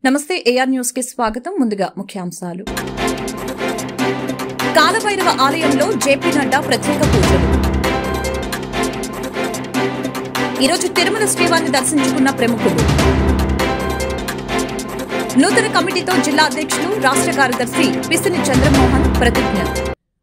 నమస్తే AR news కి స్వాగతం. ముందుగా ముఖ్యాంశాలు. కాలభైరవ ఆలయంలో జేపీ నడ్డా ప్రత్యేక పూజలు. ఈరోజు తిరుమల శ్రీవారిని దర్శించుకున్న ప్రముఖులు. నూతన కమిటీతో జిల్లా అధ్యక్షులు, రాష్ట్ర కార్యదర్శి పిసిని చంద్రమోహన్ ప్రతిజ్ఞ.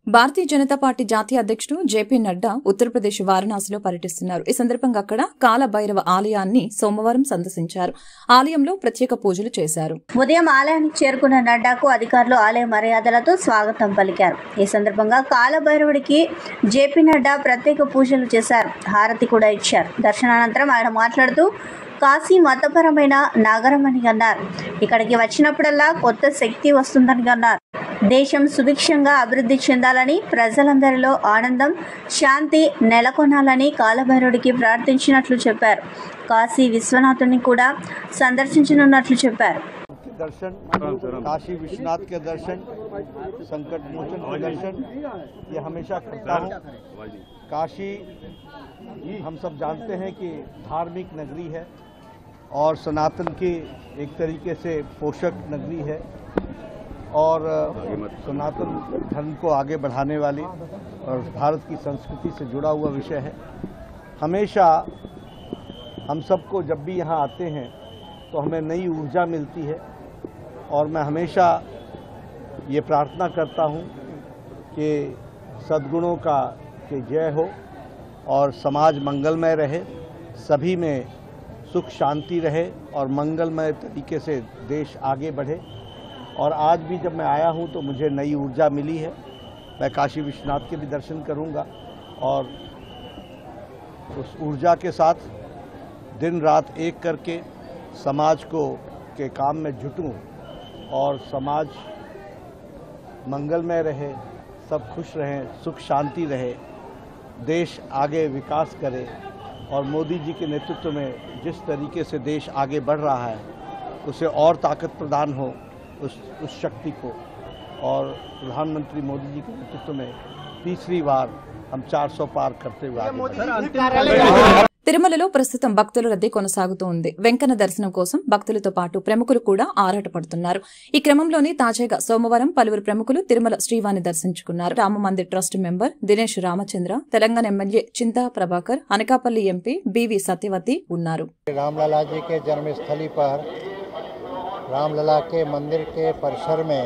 భారతీయ జనతా పార్టీ జాతీయ అధ్యక్షుడు జేపీ నడ్డా ఉత్తరప్రదేశ్ వారణాసిలో పర్యటిస్తున్నారు. ఈ సందర్భంగా అక్కడ కాలభైరవ ఆలయాన్ని సోమవారం సందర్శించారు. ఆలయంలో ప్రత్యేక పూజలు చేశారు. ఉదయం ఆలయానికి చేరుకున్న నడ్డాకు అధికారులు ఆలయ మర్యాదలతో స్వాగతం పలికారు. ఈ సందర్భంగా కాలభైరవుడికి జేపీ నడ్డా ప్రత్యేక పూజలు చేశారు. హారతి కూడా ఇచ్చారు. దర్శనానంతరం ఆయన మాట్లాడుతూ కాశీ మతపరమైన నగరం అని అన్నారు. ఇక్కడికి వచ్చినప్పుడల్లా కొత్త శక్తి వస్తుందని అన్నారు. దేశం సుభిక్షంగా అభివృద్ధి చెందాలని, ప్రజలందరిలో ఆనందం, శాంతి నెలకొనాలని కాలభైరవుడికి ప్రార్థించినట్లు చెప్పారు. కాశీ విశ్వనాథుని కూడా సందర్శించనున్నట్లు చెప్పారు. दर्शन, काशी विश्वनाथ के दर्शन, संकट मोचन के दर्शन ये हमेशा करता हूँ। काशी हम सब जानते हैं कि धार्मिक नगरी है और सनातन की एक तरीके से पोषक नगरी है और सनातन धर्म को आगे बढ़ाने वाली और भारत की संस्कृति से जुड़ा हुआ विषय है। हमेशा हम सबको जब भी यहाँ आते हैं तो हमें नई ऊर्जा मिलती है और मैं हमेशा ये प्रार्थना करता हूँ कि सद्गुणों का कि जय हो और समाज मंगलमय रहे, सभी में सुख शांति रहे और मंगलमय तरीके से देश आगे बढ़े। और आज भी जब मैं आया हूँ तो मुझे नई ऊर्जा मिली है। मैं काशी विश्वनाथ के भी दर्शन करूँगा और उस ऊर्जा के साथ दिन रात एक करके समाज को के काम में जुटूं और समाज मंगलमय रहे, सब खुश रहें, सुख शांति रहे, देश आगे विकास करे और मोदी जी के नेतृत्व में जिस तरीके से देश आगे बढ़ रहा है उसे और ताकत प्रदान हो उस शक्ति को। और प्रधानमंत्री मोदी जी के नेतृत्व में तीसरी बार हम 400 पार करते हुए आगे। తిరుమలలో ప్రస్తుతం భక్తుల రద్దీ కొనసాగుతూ ఉంది. వెంకన్న దర్శనం కోసం భక్తులతో పాటు ప్రముఖులు కూడా ఆరాటపడుతున్నారు. ఈ క్రమంలోనే తాజాగా సోమవారం పలువురు ప్రముఖులు తిరుమల శ్రీవారిని దర్శించుకున్నారు. Ram Mandir trust member Dinesh Ramachandra, Telangana MLA Chinta Prabhakar, Anakapalli MP BV Satyavathi ఉన్నారు. रामलला के जन्मस्थली पर रामलला के मंदिर के परिसर में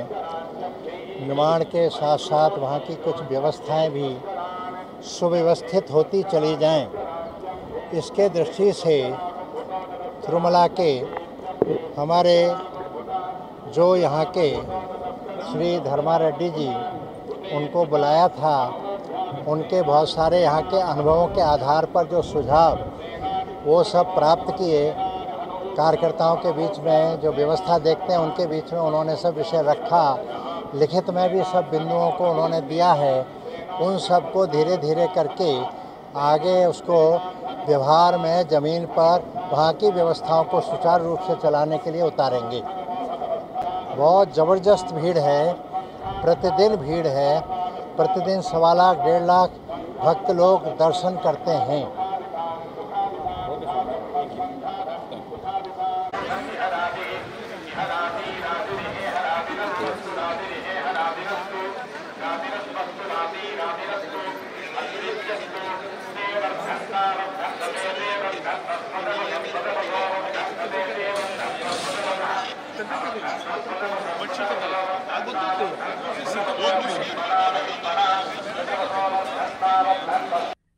निर्माण के साथ साथ वहाँ की कुछ व्यवस्थाएं भी सुव्यवस्थित होती चली जाएं, इसके दृष्टि से तिरुमला के हमारे जो यहाँ के श्री धर्मा रेड्डी जी उनको बुलाया था, उनके बहुत सारे यहाँ के अनुभवों के आधार पर जो सुझाव वो सब प्राप्त किए। कार्यकर्ताओं के बीच में जो व्यवस्था देखते हैं उनके बीच में उन्होंने सब विषय रखा। लिखित में भी सब बिंदुओं को उन्होंने दिया है। उन सब को धीरे धीरे करके आगे उसको व्यवहार में ज़मीन पर वहाँ की व्यवस्थाओं को सुचारू रूप से चलाने के लिए उतारेंगे। बहुत ज़बरदस्त भीड़ है, प्रतिदिन भीड़ है। प्रतिदिन 1.25 लाख 1.5 लाख भक्त लोग दर्शन करते हैं।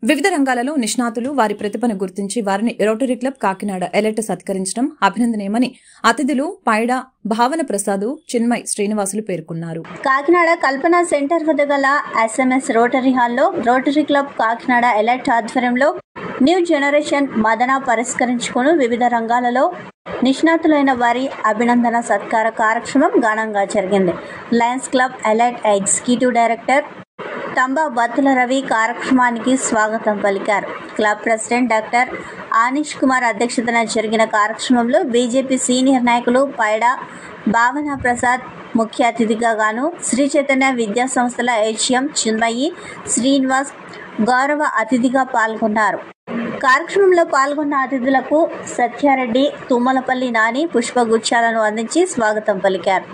వివిధ రంగాలలో నిష్ణాతులు వారి ప్రతిభను గుర్తించి వారిని రోటరీ క్లబ్ కాకినాడ ఎలెట్ సత్కరించడం అభినందనీయమని అతిథులు పైడా భావన ప్రసాద్, చిన్మయ్ శ్రీనివాసులు పేర్కొన్నారు. కాకినాడ కల్పన సెంటర్ వద్ద గల SMS రోటరీ హాల్లో రోటరీ క్లబ్ కాకినాడ ఎలెట్ ఆధ్వర్యంలో న్యూ జనరేషన్ మదన పరిష్కరించుకుని వివిధ రంగాలలో నిష్ణాతులైన వారి అభినందన సత్కార కార్యక్రమం ఘనంగా జరిగింది. Lions club elite executive director Thamba Battula Ravi కార్యక్రమానికి స్వాగతం పలికారు. Club president doctor Anish Kumar అధ్యక్షతన జరిగిన కార్యక్రమంలో బీజేపీ సీనియర్ నాయకులు పైడా భావన ప్రసాద్ ముఖ్య అతిథిగా గాను, శ్రీ చైతన్య విద్యా సంస్థల HM చిన్మయి శ్రీనివాస్ గౌరవ అతిథిగా పాల్గొన్నారు. కార్యక్రమంలో పాల్గొన్న అతిథులకు సత్యారెడ్డి, తుమ్మలపల్లి నాని పుష్పగుచ్చాలను అందించి స్వాగతం పలికారు.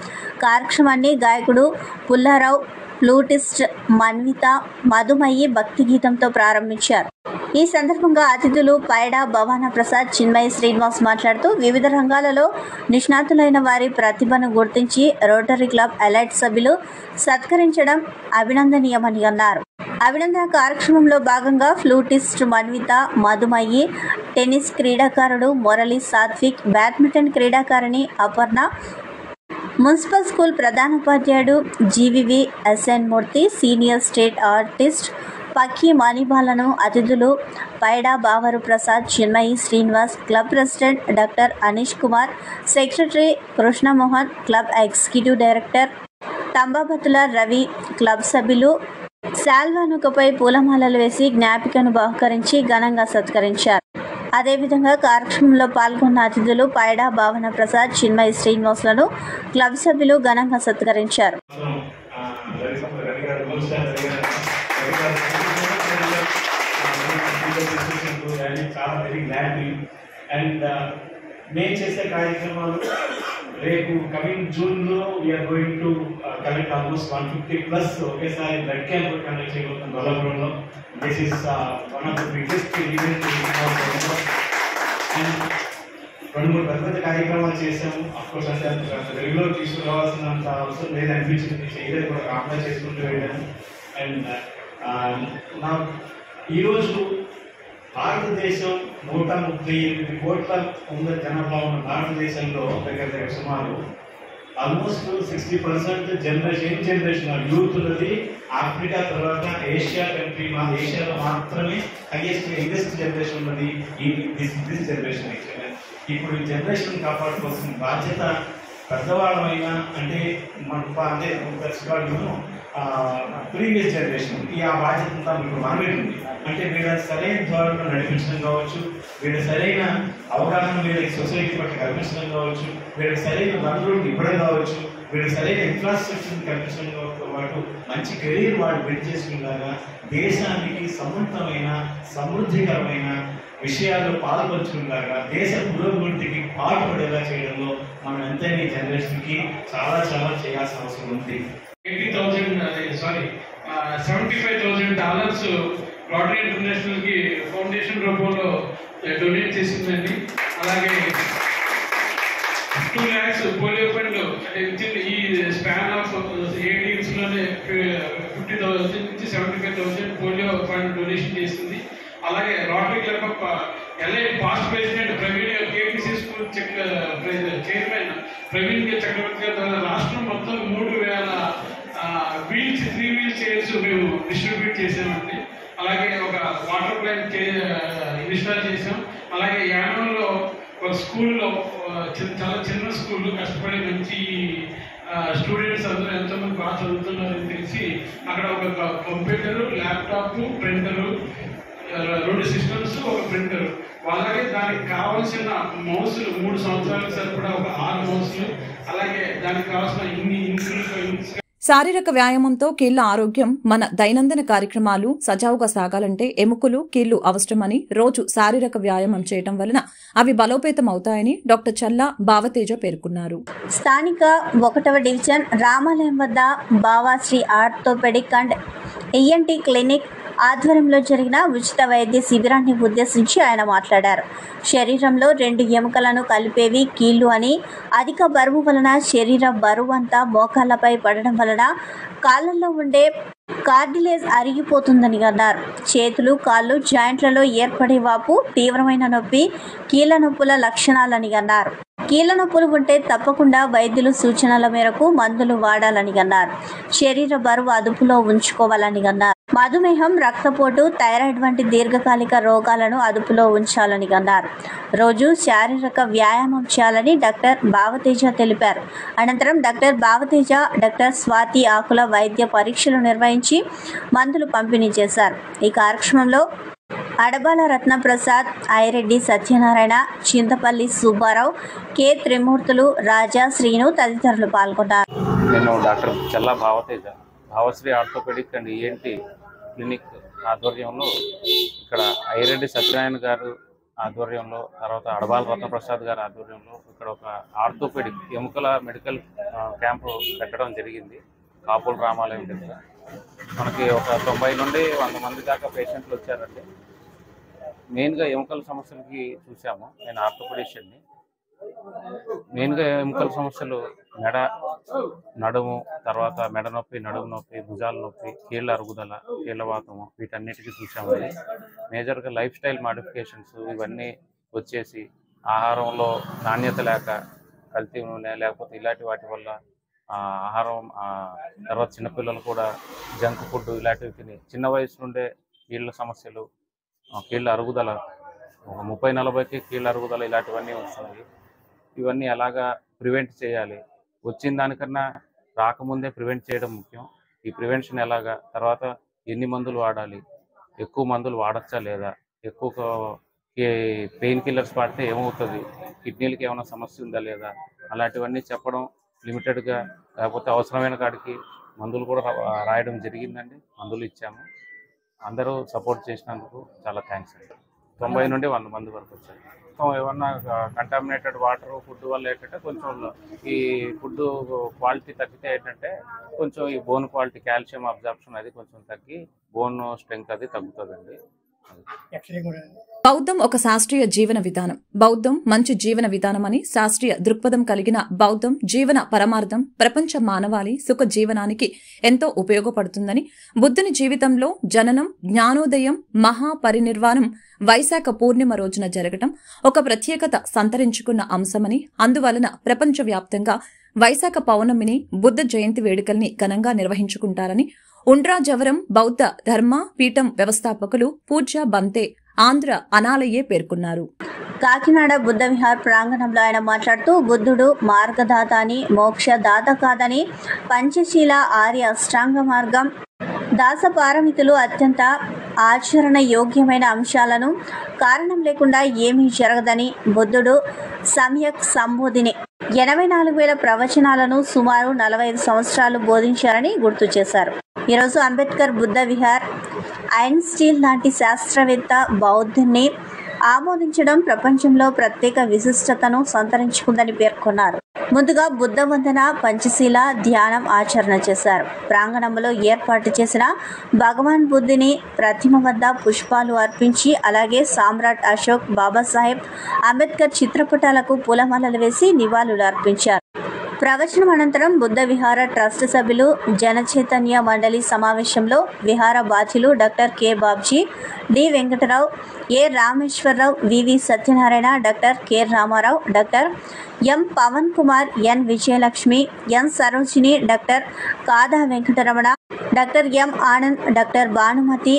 కార్యక్రమాన్ని గాయకుడు పుల్లారావు, ఫ్లూటిస్ట్ మన్విత, మధుమయ్యి భక్తి గీతంతో ప్రారంభించారు. ఈ సందర్భంగా అతిథులు పైడా భవానా ప్రసాద్, చిన్మయి శ్రీనివాస్ మాట్లాడుతూ వివిధ రంగాలలో నిష్ణాతులైన వారి ప్రతిభను గుర్తించి రోటరీ క్లబ్ ఎలైట్ సభ్యులు సత్కరించడం అభినందనీయమని అన్నారు. అభినందన కార్యక్రమంలో భాగంగా ఫ్లూటిస్ట్ మన్విత, మధుమయ్యి, టెన్నిస్ క్రీడాకారుడు మురళి సాత్విక్, బ్యాడ్మింటన్ క్రీడాకారిణి అపర్ణ, మున్సిపల్ స్కూల్ ప్రధానోపాధ్యాయుడు GVV SN Murthy, senior state artist Pakki మణిబాలను అతిథులు Paida Bavaru Prasad, Chinmayi Srinivas, club president doctor Anish Kumar, secretary Krishnamohan, club executive director Thambabatula Ravi, club సభ్యులు శాల్వానుకపై పూలమాలలు వేసి జ్ఞాపికను బహుకరించి ఘనంగా సత్కరించారు. అదేవిధంగా కార్యక్రమంలో పాల్గొన్న అతిథులు పైడా భావన ప్రసాద్, చిన్మయి శ్రీనివాసులను క్లబ్ సభ్యులు ఘనంగా సత్కరించారు. మేము చేసే కార్యక్రమాలు రేపు కమింగ్ జూన్లో we're going to collect almost 150+ ఒకేసారి బ్లడ్ క్యాంప్ కండక్ట్ చేయబోతున్నాం గొల్లపురంలో. This is one of the biggest event. And 2-3 పెద్ద కార్యక్రమాలు చేసాము. అఫ్కోర్స్ అంటే రెగ్యులర్ తీసుకురావాల్సినంత అవసరం లేదనిపించింది, చేయలేదు కూడా, కాంప్లైంట్ చేసుకుంటూ వెళ్ళాను. అండ్ ఈరోజు భారతదేశం 138 కోట్ల జనాభా ఉన్న భారతదేశంలో దగ్గర సుమారు ఆల్మోస్ట్ 60% జనరేషన్ యూత్లది ఆఫ్రికా తర్వాత ఏషియా కంట్రీ, మా ఏషియాలో మాత్రమే హైయెస్ట్ యంగెస్ట్ జనరేషన్ ఉన్నది దిస్ జనరేషన్. ఇప్పుడు ఈ జనరేషన్ కాపాడుకోవాల్సిన బాధ్యత పెద్దవాళ్ళమైనా అంటే ప్రీవియస్ జనరేషన్ ఆ బాధ్యత అంతా మీకు మనమే ఉంది. అంటే వీళ్ళ సరైన ధోరణిలో నడిపించడం కావచ్చు, వీళ్ళ సరైన అవగాహన వీళ్ళకి సొసైటీ పట్ల కల్పించడం కావచ్చు, వీళ్ళకి సరైన వనరులు ఇవ్వడం కావచ్చు, వీళ్ళకి సరైన ఇన్ఫ్రాస్ట్రక్చర్ని కల్పించడంతో పాటు మంచి కెరీర్ వాళ్ళు బిల్డ్ చేసుకునేలాగా దేశానికి సమృద్ధమైన సమృద్ధికరమైన విషయాల్లో పాల్పంచుకునేలాగా దేశ పురోభివృద్ధికి పాటుపడేలా చేయడంలో మనం ఎంతైనా ఈ జనరేషన్కి చాలా చాలా చేయాల్సిన అవసరం ఉంది. $75,000 రోటరీ ఇంటర్నేషనల్ కి ఫౌండేషన్ రూపంలో డొనేట్ చేసిందండి. అలాగే 2 lakhs పోలియో ఫండ్ అంటే ఈ స్పాన్ ఆఫ్ 8 years లోనే 50,000 నుంచి 75,000 పోలియో ఫండ్ డొనేషన్ చేసింది. అలాగే rotary club of LI past president Praveen KTC school chairman Praveen Chakravarthi garu రాష్ట్రం మొత్తం 3,000 3 wheel చైర్స్ మేము డిస్ట్రిబ్యూట్ చేసామండి. అలాగే ఒక వాటర్ ప్లాంట్ ఇన్స్టాల్ చేసాం. అలాగే యానంలో ఒక స్కూల్లో చాలా చిన్న స్కూల్ కష్టపడి మంచి స్టూడెంట్స్ అందరూ ఎంతోమంది బాగా చదువుతున్నారని తెలిసి అక్కడ ఒక కంప్యూటర్, ల్యాప్టాప్, ప్రింటరు, 2 సిస్టమ్స్, ఒక ప్రింటర్, అలాగే దానికి కావాల్సిన మౌస్లు 3 సంవత్సరాలకు సరిపడా ఒక 6 మౌస్లు, అలాగే దానికి కావాల్సిన ఇన్ని ఇన్స్ట్రుమెంట్స్. శారీరక వ్యాయామంతో కీళ్ల ఆరోగ్యం. మన దైనందిన కార్యక్రమాలు సజావుగా సాగాలంటే ఎముకలు, కీళ్లు అవసరమని, రోజు శారీరక వ్యాయామం చేయడం వలన అవి బలోపేతం అవుతాయని డాక్టర్ చల్లా బావతేజ పేర్కొన్నారు. స్థానిక 1వ డివిజన్ రామాలయం వద్ద బావాశ్రీ ఆర్థోపెడిక్ అండ్ ఈఎన్టీ క్లినిక్ ఆధ్వర్యంలో జరిగిన ఉచిత వైద్య శిబిరాన్ని ఉద్దేశించి ఆయన మాట్లాడారు. శరీరంలో 2 ఎముకలను కలిపేవి కీళ్లు అని, అధిక బరువు వలన శరీర బరువు అంతా మోకాళ్లపై పడడం వలన కాళ్లలో ఉండే కార్డిలేజ్ అరిగిపోతుందని అన్నారు. చేతులు, కాళ్ళు జాయింట్లలో ఏర్పడే వాపు, తీవ్రమైన నొప్పి కీళ్ల నొప్పుల లక్షణాలని అన్నారు. కీళ్ల నొప్పులు ఉంటే తప్పకుండా వైద్యులు సూచనల మేరకు మందులు వాడాలని అన్నారు. శరీర బరువు అదుపులో ఉంచుకోవాలని అన్నారు. మధుమేహం, రక్తపోటు, థైరాయిడ్ వంటి దీర్ఘకాలిక రోగాలను అదుపులో ఉంచాలని అన్నారు. రోజు శారీరక వ్యాయామం చేయాలని డాక్టర్ బావతేజ తెలిపారు. అనంతరం డాక్టర్ బావతేజ, డాక్టర్ స్వాతి ఆకుల వైద్య పరీక్షలు నిర్వహించి మందులు పంపిణీ చేశారు. ఈ కార్యక్రమంలో అడబాల రత్నప్రసాద్, ఐరెడ్డి సత్యనారాయణ, చింతపల్లి సుబ్బారావు, కె త్రిమూర్తులు, రాజా, శ్రీను తదితరులు పాల్గొన్నారు. నేను doctor Challa Bavateja, Bhavasri orthopedic and ENT clinic ఆధ్వర్యంలో ఇక్కడ ఐరెడ్డి సత్యనారాయణ గారు ఆధ్వర్యంలో, తర్వాత అడబాల రత్నప్రసాద్ గారి ఆధ్వర్యంలో ఇక్కడ ఒక ఆర్థోపెడిక్ ఎముకల మెడికల్ క్యాంపు పెట్టడం జరిగింది కాపుల రామాలయం దగ్గర. మనకి ఒక 90 నుండి 100 మంది దాకా పేషెంట్లు వచ్చారండి. మెయిన్గా ఎముకల సమస్యలకి చూసాము. నేను ఆర్థోపెడిషియన్ని. మెయిన్గా ఎముకల సమస్యలు మెడ, నడుము, తర్వాత మెడ నొప్పి, నడుము నొప్పి, భుజాల నొప్పి, కీళ్ళ అరుగుదల, కీళ్ళవాతము, వీటన్నిటికీ చూసామండి. మేజర్గా లైఫ్ స్టైల్ మాడిఫికేషన్స్ ఇవన్నీ వచ్చేసి ఆహారంలో నాణ్యత లేక, కల్తీ నూనె లేకపోతే ఇలాంటి వాటి వల్ల ఆహారం, తర్వాత చిన్నపిల్లలు కూడా జంక్ ఫుడ్ ఇలాంటివి తిని చిన్న వయసు నుండే కీళ్ళ సమస్యలు, కీళ్ళ అరుగుదల, 30-40కి కీళ్ళ అరుగుదల ఇలాంటివన్నీ వస్తున్నాయి. ఇవన్నీ ఎలాగా ప్రివెంట్ చేయాలి, వచ్చిన దానికన్నా రాకముందే ప్రివెంట్ చేయడం ముఖ్యం. ఈ ప్రివెన్షన్ ఎలాగా, తర్వాత ఎన్ని మందులు వాడాలి, ఎక్కువ మందులు వాడచ్చా లేదా, ఎక్కువ పెయిన్ కిల్లర్స్ వాడితే ఏమవుతుంది, కిడ్నీలకి ఏమైనా సమస్య ఉందా లేదా, అలాంటివన్నీ చెప్పడం, లిమిటెడ్గా లేకపోతే అవసరమైన కాడికి మందులు కూడా రాయడం జరిగిందండి. మందులు ఇచ్చాము. అందరూ సపోర్ట్ చేసినందుకు చాలా థ్యాంక్స్ అండి. 90 నుండి 100 మంది వరకు వచ్చారు. ఏమన్నా కంటామినేటెడ్ వాటర్ ఫుడ్ వల్ల ఏంటంటే కొంచెం ఈ ఫుడ్ క్వాలిటీ తగ్గితే ఏంటంటే కొంచెం ఈ బోన్ క్వాలిటీ, కాల్షియం అబ్జార్ప్షన్ అది కొంచెం తగ్గి బోన్ స్ట్రెంగ్త్ అది తగ్గుతుందండి. బౌద్ధం ఒక శాస్త్రీయ జీవన విధానం. బౌద్ధం మంచి జీవన విధానమని, శాస్త్రీయ దృక్పథం కలిగిన బౌద్ధం జీవన పరమార్థం ప్రపంచ మానవాళి సుఖ జీవనానికి ఎంతో ఉపయోగపడుతుందని, బుద్ధుని జీవితంలో జననం, జ్ఞానోదయం, మహాపరినిర్వాణం వైశాఖ పూర్ణిమ రోజున జరగటం ఒక ప్రత్యేకత సంతరించుకున్న అంశమని, అందువలన ప్రపంచవ్యాప్తంగా వైశాఖ పౌర్ణమిని, బుద్ధ జయంతి వేడుకల్ని ఘనంగా నిర్వహించుకుంటారని ఉండ్రాజవరం బౌద్ధ ధర్మ పీఠం వ్యవస్థాపకులు పూజ్య బంతే ఆంధ్ర అనాలయ్యే పేర్కొన్నారు. కాకినాడ బుద్ధ విహార్ ప్రాంగణంలో ఆయన మాట్లాడుతూ, బుద్ధుడు మార్గదాత అని, మోక్షదాత కాదని, పంచశీల ఆర్య అష్టాంగ మార్గం, దాస పారమితులు అత్యంత ఆచరణ యోగ్యమైన అంశాలను కారణం లేకుండా ఏమీ జరగదని, బుద్ధుడు సమ్యక్ సంబోధిని 84,000 ప్రవచనాలను సుమారు 45 సంవత్సరాలు బోధించారని గుర్తు చేశారు. ఈరోజు అంబేద్కర్ బుద్ధ విహార్, ఐన్స్టీన్ లాంటి శాస్త్రవేత్త బౌద్ధుని ఆమోదించడం ప్రపంచంలో ప్రత్యేక విశిష్టతను సంతరించుకుందని పేర్కొన్నారు. ముందుగా బుద్ధ వందన, పంచశీల ధ్యానం ఆచరణ చేశారు. ప్రాంగణంలో ఏర్పాటు చేసిన భగవాన్ బుద్ధుని ప్రతిమ వద్ద పుష్పాలు అర్పించి, అలాగే సామ్రాట్ అశోక్, బాబాసాహెబ్ అంబేద్కర్ చిత్రపటాలకు పూలమాలలు వేసి నివాళులు అర్పించారు. ప్రవచనం అనంతరం బుద్ధ విహార ట్రస్ట్ సభ్యులు జనచైతన్య మండలి సమావేశంలో విహార బాధ్యులు doctor K Babji, D Venkatarao, A Rameswararao, VV Satyanarayana, doctor K Ramarao, doctor M Pavan Kumar, N Vijayalakshmi, N Sarojini, doctor Kada Venkataramana, doctor M Anand, doctor Bhanumathi,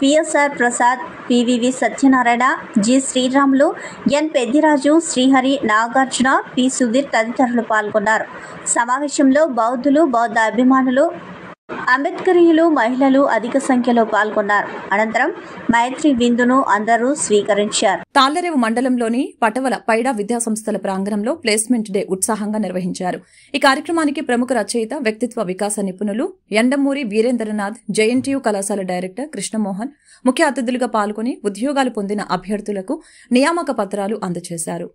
PSR Prasad, PVV Satyanarayana, G Sriramulu, N Peddiraju, Srihari, Nagarjuna, P Sudheer తదితరులు పాల్గొన్నారు. సమావేశంలో బౌద్ధులు, బౌద్ధ అభిమానులు, అంబేద్కరీయులు, మహిళలు అధిక సంఖ్యలో పాల్గొన్నారు. అనంతరం మైత్రి విందును అందరూ స్వీకరించారు. తాళ్లరేవు మండలంలోని పటవల పైడా విద్యాసంస్థల ప్రాంగణంలో ప్లేస్మెంట్ డే ఉత్సాహంగా నిర్వహించారు. ఈ కార్యక్రమానికి ప్రముఖ రచయిత, వ్యక్తిత్వ వికాస నిపుణులు యండమూరి వీరేంద్రనాథ్, జేఎన్టీయూ కళాశాల డైరెక్టర్ కృష్ణమోహన్ ముఖ్య అతిథులుగా పాల్గొని ఉద్యోగాలు పొందిన అభ్యర్థులకు నియామక పత్రాలు అందజేశారు.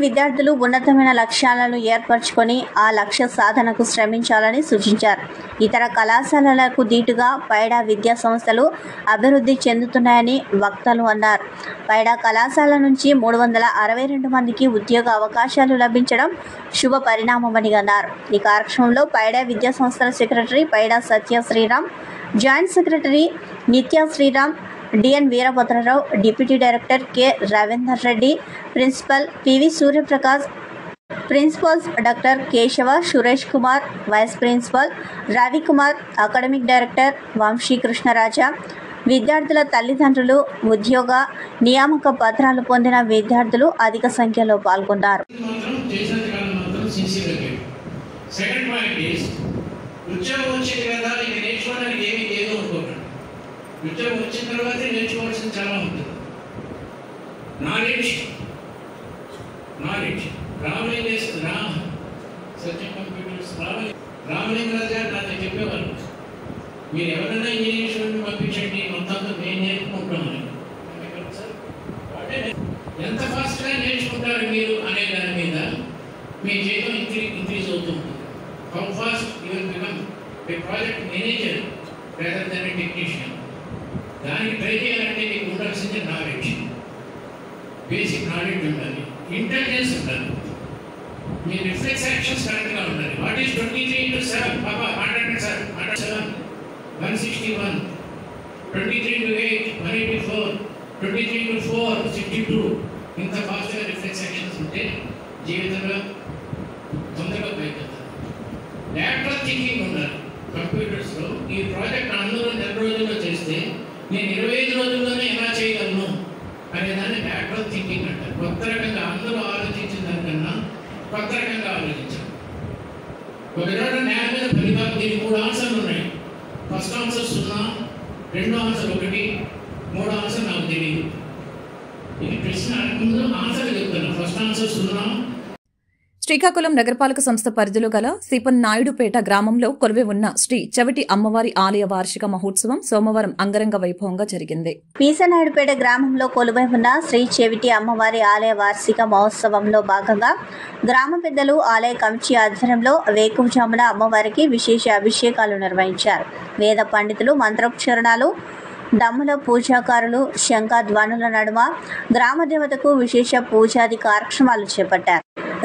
విద్యార్థులు ఉన్నతమైన లక్ష్యాలను ఏర్పరచుకొని ఆ లక్ష్య సాధనకు శ్రమించాలని సూచించారు. ఇతర కళాశాలలకు దీటుగా పైడా విద్యా సంస్థలు అభివృద్ధి చెందుతున్నాయని వక్తలు అన్నారు. పైడా కళాశాల నుంచి 362 మందికి ఉద్యోగ అవకాశాలు లభించడం శుభ పరిణామమని అన్నారు. ఈ కార్యక్రమంలో పైడా విద్యా సంస్థల secretary Paida Satya Sriram, joint secretary Nitya Sriram, DN Veerabhadrarao, deputy director K Ravinder Reddy, principal PV Suryaprakash, principals doctor Keshava, Suresh Kumar, vice principal Ravikumar, academic director Vamsikrishnaraja, విద్యార్థుల తల్లిదండ్రులు, ఉద్యోగ నియామక పత్రాలు పొందిన విద్యార్థులు అధిక సంఖ్యలో పాల్గొన్నారు. ఉద్యోగం వచ్చింది కదా, ఇక నేర్చుకోవడానికి ఏమీ లేదు అనుకుంటాను. ఉద్యోగం వచ్చిన తర్వాతే నేర్చుకోవాల్సింది చాలా ఉంటుంది. నాలెడ్జ్ రామలింగరాజు గారు నాతో చెప్పేవాళ్ళు, మీరు ఎవరైనా ఇంజనీరింగ్ స్టూడెంట్ పంపించండి, మొత్తం మేము నేర్చుకుంటాం. ఎంత ఫాస్ట్గా నేర్చుకుంటారు మీరు అనే దాని మీద మీ జీతం ఇంక్రీజ్ అవుతుంది. How fast you will become a project manager rather than A technician. దానికి ట్రై చేయాలంటే మీకు ఉండాల్సింది నాలెడ్జ్, బేసిక్ నాలెడ్జ్ ఉండాలి, ఇంటెలిజెన్స్ ఉండాలి, మీ రిఫ్లెక్స్ యాక్షన్స్ కరెక్ట్గా ఉండాలి. What is 23 into 7? బాబా మాట్లాడండి సార్. 161, 23 into 8, 184, 23 into 4, 62. ఇంత ఫాస్ట్గా రిఫ్లెక్స్ యాక్షన్స్ ఉంటే జీవితంలో తొందరగా పైకెళ్తారు. లాటరల్ థింకింగ్ ఉండాలి. కంప్యూటర్స్లో ఈ ప్రాజెక్ట్ అందరూ 10 రోజుల్లో చేస్తే నేను 25 రోజుల్లోనే ఎలా చేయగలను అనేదాన్ని లాటరల్ థింకింగ్ అంటారు. కొత్త రకంగా అందరూ ఆలోచించిన దానికన్నా కొత్త రకంగా ఆలోచించాలి. ఒక రోజు నేల మీద ఫలితాలు దీనికి 3 ఆన్సర్లు ఉన్నాయి. ఫస్ట్ ఆన్సర్ 0, రెండో ఆన్సర్ 1, మూడో ఆన్సర్ నాకు తెలియదు. ఇది ప్రశ్న ముందు ఆన్సర్ చెప్తాను. First answer 0. శ్రీకాకుళం నగరపాలక సంస్థ పరిధిలో గల సిపన్ నాయుడుపేట గ్రామంలో కొలువై ఉన్న శ్రీ చెవిటి అమ్మవారి ఆలయ వార్షిక మహోత్సవం సోమవారం అంగరంగ వైభవంగా జరిగింది. పీసనాయుడుపేట గ్రామంలో కొలువై ఉన్న శ్రీ చెవిటి అమ్మవారి ఆలయ వార్షిక మహోత్సవంలో భాగంగా గ్రామ పెద్దలు ఆలయ కమిటీ ఆధ్వర్యంలో వేకువజామున అమ్మవారికి విశేష అభిషేకాలు నిర్వహించారు. వేద పండితులు మంత్రోచ్చరణాలు, దమ్ముల పూజాకారులు శంఖధ్వనుల నడుమ గ్రామ దేవతకు విశేష పూజాది కార్యక్రమాలు చేపట్టారు.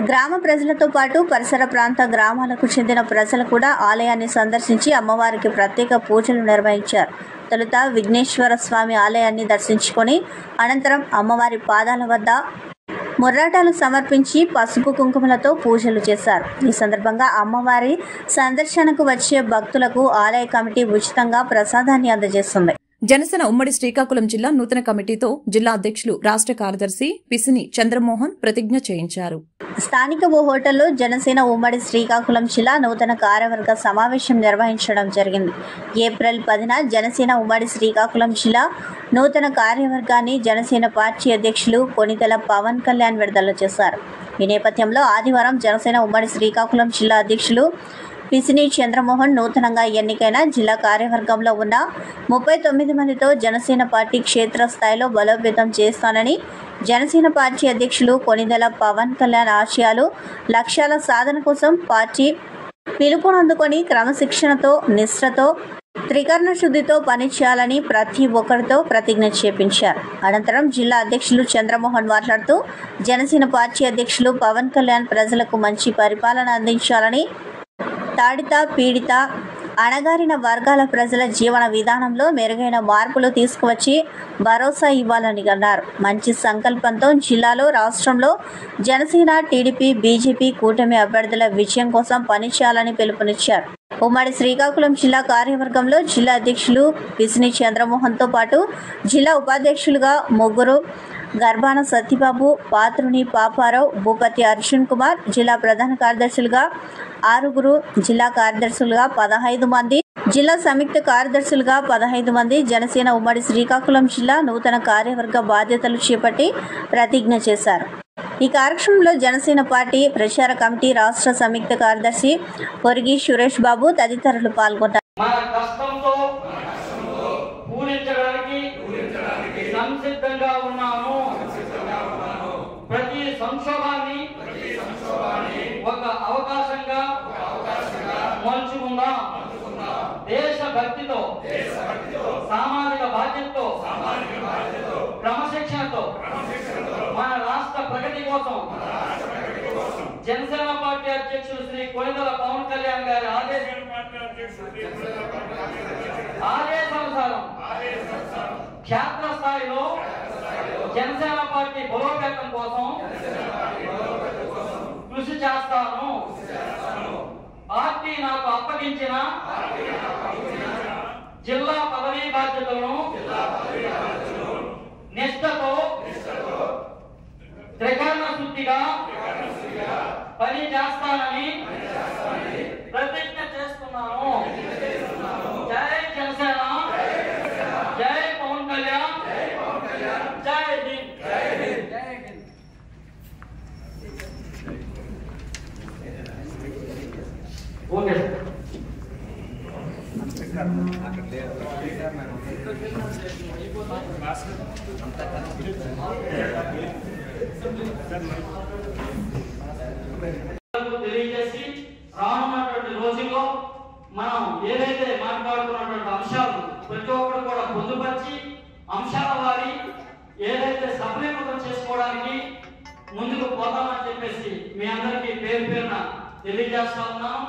గ్రామ ప్రజలతో పాటు పరిసర ప్రాంత గ్రామాలకు చెందిన ప్రజలు కూడా ఆలయాన్ని సందర్శించి అమ్మవారికి ప్రత్యేక పూజలు నిర్వహించారు. తొలుత విఘ్నేశ్వర స్వామి ఆలయాన్ని దర్శించుకొని అనంతరం అమ్మవారి పాదాల వద్ద ముర్రాటాలు సమర్పించి పసుపు కుంకుమలతో పూజలు చేశారు. ఈ సందర్భంగా అమ్మవారి సందర్శనకు వచ్చే భక్తులకు ఆలయ కమిటీ ఉచితంగా ప్రసాదాన్ని అందజేస్తుంది. జనసేన ఉమ్మడి శ్రీకాకుళం జిల్లా నూతన కమిటీతో జిల్లా అధ్యక్షులు రాష్ట్ర కార్యదర్శి పిసిని చంద్రమోహన్ ప్రతిజ్ఞ చేయించారు. స్థానిక ఓ హోటల్లో జనసేన ఉమ్మడి శ్రీకాకుళం జిల్లా నూతన కార్యవర్గ సమావేశం నిర్వహించడం జరిగింది. ఏప్రిల్ 10న జనసేన ఉమ్మడి శ్రీకాకుళం జిల్లా నూతన కార్యవర్గాన్ని జనసేన పార్టీ అధ్యక్షులు కొనిదెల పవన్ కళ్యాణ్ విడుదల చేశారు. ఈ నేపథ్యంలో ఆదివారం జనసేన ఉమ్మడి శ్రీకాకుళం జిల్లా అధ్యక్షులు పిసిని చంద్రమోహన్ నూతనంగా ఎన్నికైన జిల్లా కార్యవర్గంలో ఉన్న 39 మందితో జనసేన పార్టీ క్షేత్రస్థాయిలో బలోపేతం చేస్తానని జనసేన పార్టీ అధ్యక్షులు కొనిదెల పవన్ కళ్యాణ్ ఆశయాలు లక్ష్యాల సాధన కోసం పార్టీ పిలుపునందుకొని క్రమశిక్షణతో నిష్ఠతో త్రికరణ శుద్ధితో పనిచేయాలని ప్రతి ఒక్కరితో ప్రతిజ్ఞ చేపించారు. అనంతరం జిల్లా అధ్యక్షులు చంద్రమోహన్ మాట్లాడుతూ జనసేన పార్టీ అధ్యక్షులు పవన్ కళ్యాణ్ ప్రజలకు మంచి పరిపాలన అందించాలని, తాడిత పీడిత అణగారిన వర్గాల ప్రజల జీవన విధానంలో మెరుగైన మార్పులు తీసుకువచ్చి భరోసా ఇవ్వాలని అన్నారు. మంచి సంకల్పంతో జిల్లాలో రాష్ట్రంలో జనసేన, టీడీపీ, బీజేపీ కూటమి అభ్యర్థుల విజయం కోసం పనిచేయాలని పిలుపునిచ్చారు. ఉమ్మడి శ్రీకాకుళం జిల్లా కార్యవర్గంలో జిల్లా అధ్యక్షులు పిసిని చంద్రమోహన్తో పాటు జిల్లా ఉపాధ్యక్షులుగా 3, గర్భాన సత్యబాబు, పాత్రుని పాపారావు, భూపతి అర్జున్ కుమార్, జిల్లా ప్రధాన కార్యదర్శులుగా 6, జిల్లా కార్యదర్శులుగా 15 మంది, జిల్లా సంయుక్త కార్యదర్శులుగా 15 మంది జనసేన ఉమ్మడి శ్రీకాకుళం జిల్లా నూతన కార్యవర్గ బాధ్యతలు చేపట్టి ప్రతిజ్ఞ చేశారు. ఈ కార్యక్రమంలో జనసేన పార్టీ ప్రచార కమిటీ రాష్ట్ర సంయుక్త కార్యదర్శి పొరిగి సురేష్ బాబు తదితరులు పాల్గొన్నారు. సంసిద్ధంగా ఉన్నాము. ప్రతి సంక్షోభాన్ని ఒక అవకాశంగా మలుచుకుందాం. దేశభక్తితో, సామాజిక బాధ్యతతో, క్రమశిక్షణతో మన రాష్ట్ర ప్రగతి కోసం జనసేన పార్టీ అధ్యక్షులు శ్రీ కొనిదెల పవన్ కళ్యాణ్ గారి ఆదేశానుసారం క్షేత్రస్థాయిలో జనసేన పార్టీ బలోపేతం కోసం కృషి చేస్తాను. పార్టీ నాకు అప్పగించిన జిల్లా పదవీ బాధ్యతలను నిష్ఠతో త్రికరణ శుద్ధిగా పని చేస్తానని ప్రతిజ్ఞ చేస్తున్నాను. జై జనసేన, జై పవన్ కళ్యాణ్, జై హింద్. ఓకే. తెలియజేసి రానున్నటువంటి రోజుల్లో మనం ఏదైతే మాట్లాడుకున్నటువంటి అంశాలు ప్రతి ఒక్కరు కూడా పొందుపరిచి అంశాల వారి ఏదైతే సఫలీకృతం చేసుకోవడానికి ముందుకు పోతామని చెప్పేసి మీ అందరికీ పేరు పేరున తెలియజేస్తా ఉన్నాను.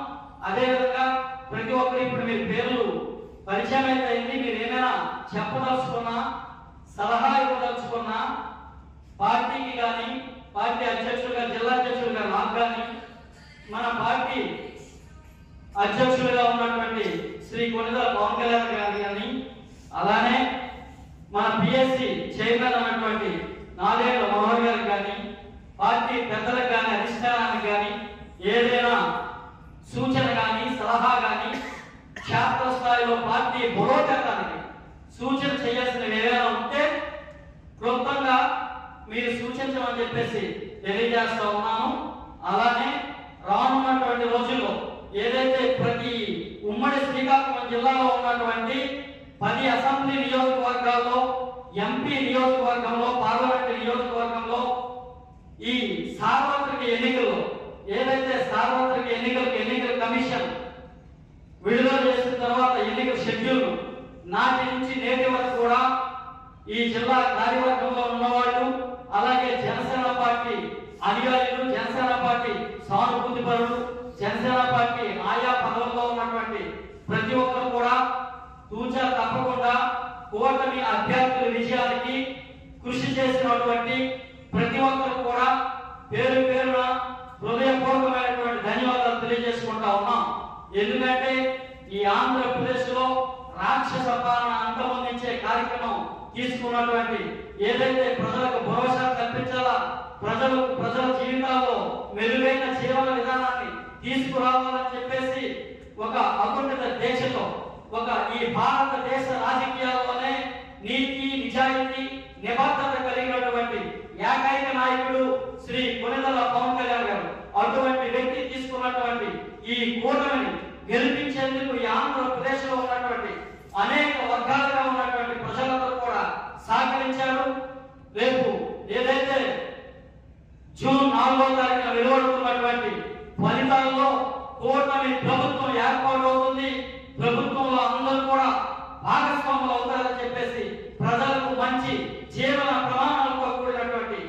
అదేవిధంగా ప్రతి ఒక్కరు ఇప్పుడు మీ పేర్లు పరిచయం అయితే అయింది. మీరు ఏమైనా చెప్పదలుచుకున్నా, సలహా ఇవ్వదలుచుకున్నా పార్టీకి కానీ, పార్టీ అధ్యక్షులుగా, జిల్లా అధ్యక్షులుగా నాకు కానీ, మన పార్టీ అధ్యక్షులుగా ఉన్నటువంటి శ్రీ కొనిదల పవన్ కళ్యాణ్ గారు కానీ, అలానే మన పిఎస్సి చైర్మన్ అన్నటువంటి నాదేళ్ల మనోహర్ గారు కానీ, పార్టీ పెద్దలకు కానీ, అధిష్టానానికి కానీ ఏదైనా సూచన కానీ, సలహా కానీ, క్షేత్రస్థాయిలో పార్టీ బలోపేతానికి సూచన చేయాల్సినవి ఏదైనా ఉంటే క్లుప్తంగా మీరు సూచించమని చెప్పేసి తెలియజేస్తా ఉన్నాను. అలానే రానున్నటువంటి రోజుల్లో ఏదైతే ప్రతి ఉమ్మడి శ్రీకాకుళం జిల్లాలో ఉన్నటువంటి 10 అసెంబ్లీ నియోజకవర్గాల్లో, ఎంపీ నియోజకవర్గంలో, పార్లమెంట్ నియోజకవర్గంలో ఈ సార్వత్రిక ఎన్నికల్లో ఏదైతే సార్వత్రిక ఎన్నికల కమిషన్ విడుదల చేసిన తర్వాత ఎన్నికల షెడ్యూల్ నాటి నుంచి నేటి వరకు కూడా ఈ జిల్లా కార్యవర్గంలో ఉన్నవాళ్ళు, అలాగే జనసేన పార్టీ అనుయాయులు, జనసేన పార్టీ సానుభూతి పరులు, జనసేన పార్టీ ఆయా పదవుల్లో ఉన్నటువంటి ప్రతి ఒక్కరు కూడా తూచా తప్పకుండా కూటమి అభ్యర్థుల విజయానికి కృషి చేసినటువంటి ప్రతి ఒక్కరు కూడా పేరు పేరున హృదయపూర్వకమైనటువంటి ధన్యవాదాలు తెలియజేసుకుంటా ఉన్నాం. ఎందుకంటే ఈ ఆంధ్రప్రదేశ్ లో రాక్షస పాలన అంతమొందించే కార్యక్రమం తీసుకున్నటువంటి ఏదైతే ప్రజలకు భరోసా కల్పించాలా, ప్రజల జీవితాల్లో మెరుగైన జీవన విధానాన్ని తీసుకురావాలని చెప్పేసి ఒక అకుంఠిత దేశంలో ఈ భారతదేశ రాజకీయాల్లోనే నీతి, నిజాయితీ, నిబద్ధత కలిగినటువంటి ఏకైక నాయకుడు శ్రీ కొనిదల పవన్ కళ్యాణ్ గారు. అటువంటి వ్యక్తి తీసుకున్నటువంటి ఈ కూటమిని గెలిపించేందుకు ఈ ఆంధ్రప్రదేశ్ లో ఉన్నటువంటి అనేక వర్గాలుగా ఉన్నటువంటి ప్రజలందరూ కూడా సహకరించారు. రేపు ఏదైతే జూన్ 4వ తారీఖున వెలువడుతున్నటువంటి ఫలితాల్లో కూటమి ప్రభుత్వం ఏర్పాటు అవుతుంది. ప్రభుత్వంలో అందరూ కూడా భాగస్వాములు అవుతారని చెప్పేసి ప్రజలకు మంచి జీవన ప్రమాణాలతో కూడినటువంటి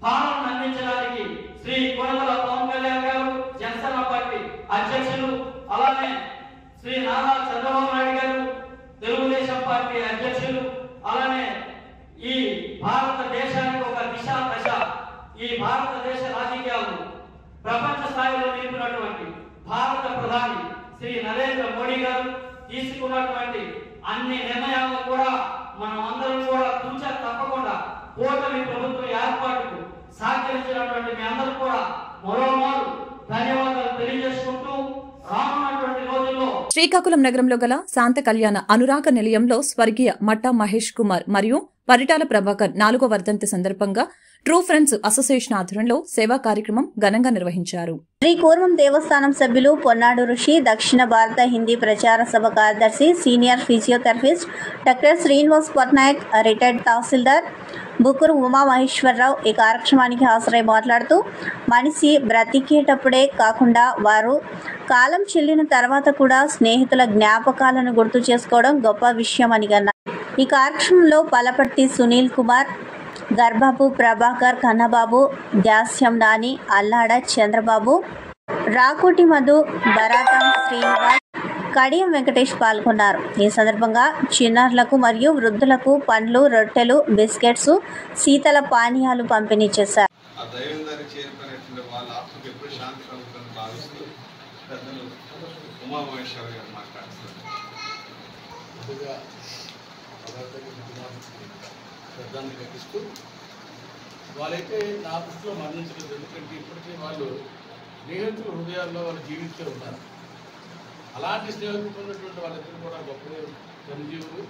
పాలన అందించడానికి శ్రీ కొనిదల పవన్ కళ్యాణ్ గారు, జనసేన పార్టీ అధ్యక్షులు, అలానే శ్రీ నారా చంద్రబాబు నాయుడు గారు, తెలుగుదేశం పార్టీ అధ్యక్షులు, అలానే ఈ భారతదేశానికి ఒక దిశ దశ, ఈ భారతదేశ రాజకీయాలు ప్రపంచ స్థాయిలో నిలిపినటువంటి భారత ప్రధాని శ్రీ నరేంద్ర మోడీ గారు తీసుకున్నటువంటి అన్ని నిర్ణయాలను కూడా మనం అందరం కూడా తూచా తప్పకుండా కూటమి ప్రభుత్వం ఏర్పాటుకు సహకరించినటువంటి మీ అందరూ కూడా మరోమారు ధన్యవాదాలు తెలియజేసుకుంటూ రానున్నటువంటి రోజుల్లో శ్రీకాకుళం నగరంలో గల శాంత కళ్యాణ అనురాగ నిలయంలో స్వర్గీయ మట్టా మహేష్ కుమార్ మరియు పరిటాల ప్రభాకర్ 4వ వర్ధంతి సందర్భంగా ట్రూ ఫ్రెండ్స్ అసోసియేషన్ ఆధ్వర్యంలో సేవా కార్యక్రమం ఘనంగా నిర్వహించారు. శ్రీ కూర్మం దేవస్థానం సభ్యులు పొన్నాడు ఋషి, దక్షిణ భారత హిందీ ప్రచార సభ కార్యదర్శి, senior physiotherapist doctor Srinivas Patnaik, retired tahsildar Bukuru Umamaheswararao ఈ కార్యక్రమానికి హాజరై మాట్లాడుతూ మనిషి బ్రతికేటప్పుడే కాకుండా వారు కాలం చెల్లిన తర్వాత కూడా స్నేహితుల జ్ఞాపకాలను గుర్తు చేసుకోవడం గొప్ప విషయం అని అన్నారు. ఈ కార్యక్రమంలో పలపర్తి సునీల్ కుమార్, గర్భాపు ప్రభాకర్, కన్నబాబు, దాస్యం నాని, అల్లాడ చంద్రబాబు, రాకోటి మధు, బరాటం శ్రీనివాస్, కడియం వెంకటేష్ పాల్గొన్నారు. ఈ సందర్భంగా చిన్నారులకు మరియు వృద్ధులకు పండ్లు, రొట్టెలు, బిస్కెట్స్, శీతల పానీయాలు పంపిణీ చేశారు. శ్రద్ధాన్ని కట్టిస్తూ వాళ్ళైతే నా దృష్టిలో మరణించలేదు. ఎందుకంటే ఇప్పటికీ వాళ్ళు స్నేహితుల హృదయాల్లో వాళ్ళు జీవిస్తూ ఉన్నారు. అలాంటి స్నేహితులు ఉన్నటువంటి వాళ్ళిద్దరు కూడా గొప్ప జనజీవులు.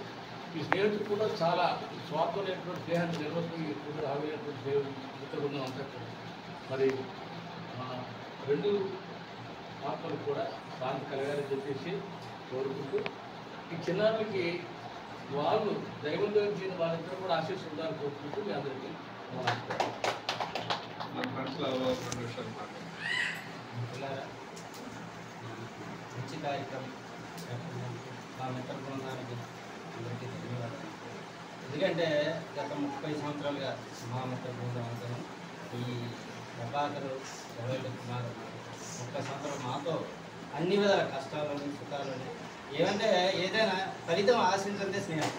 ఈ స్నేహితులు కూడా చాలా స్వార్థమైనటువంటి స్నేహాన్ని నిర్వహించి రాబోయేటువంటి స్నేహితులు అంతా మరి మన 2 ఆత్మలు కూడా శాంతి కలగాలని చెప్పేసి కోరుకుంటూ ఈ చిన్నారులకి వాళ్ళు దైవంతో చేసిన వాళ్ళిద్దరూ కూడా ఆశీస్సు ఉండాలని కోరుకుంటూ మీ అందరికీ మంచి కార్యక్రమం మా మిత్ర బృందానికి అందరికీ ధన్యవాదాలు. ఎందుకంటే గత 30 సంవత్సరాలుగా మా మిత్ర బృందం అంతా ఈ ప్రభాకరు ఎవరైతే కుమారు 30 సంవత్సరాలు మాతో అన్ని విధాల కష్టాలని సుఖాలని ఏమంటే ఏదైనా ఫలితం ఆశించంటే స్నేహం.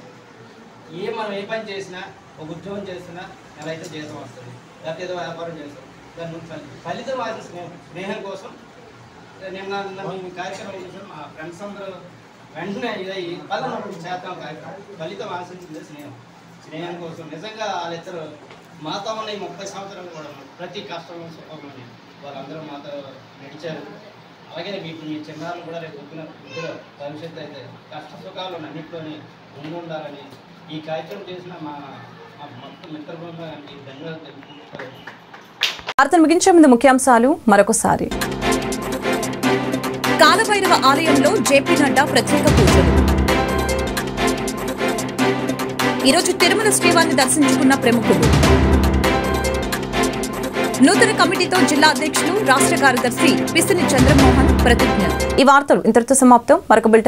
మనం ఏ పని చేసినా ఒక ఉద్యోగం చేసినా ఎలా అయితే జీతం వస్తుంది, లేకపోతే ఏదో వ్యాపారం చేస్తాం దాని ఫలితం ఆశించిన స్నేహం కోసం నిన్న మీ కార్యక్రమం చేసాం. మా ఫ్రెండ్స్ అందరూ వెంటనే ఇదయ్యి పదకొండు శాతం కార్యక్రమం ఫలితం ఆశించింది స్నేహం కోసం. నిజంగా వాళ్ళిద్దరు మాతో ఉన్న ఈ 30 సంవత్సరాలు కూడా ప్రతి కష్టంలో సుఖంలోనే వాళ్ళందరూ మాతో నడిచారు. అలాగే మీకు మీ చిన్నారులు కూడా రేపు పొద్దున ఇద్దరు భవిష్యత్తు అయితే కష్ట సుఖాలు అన్నింటిలోనే ముందు ఉండాలని ఈ కార్యక్రమం చేసిన మా మొత్తం మిత్ర బృందానికి ధన్యవాదాలు తెలుపుకుంటారు. వార్తలు ముగించే ముందు ముఖ్యాంశాలు మరొకసారి. కాలభైరవ ఆలయంలో జేపీ నడ్డా ప్రత్యేక పూజలు. ఈరోజు తిరుమల శ్రీవారిని దర్శించుకున్న ప్రముఖులు. నూతన కమిటీతో జిల్లా అధ్యక్షులు రాష్ట్ర కార్యదర్శి పిసిని చంద్రమోహన్ ప్రతిజ్ఞ. ఈ వార్తలు ఇంతటితో సమాప్తం. మరొక బులెటిన్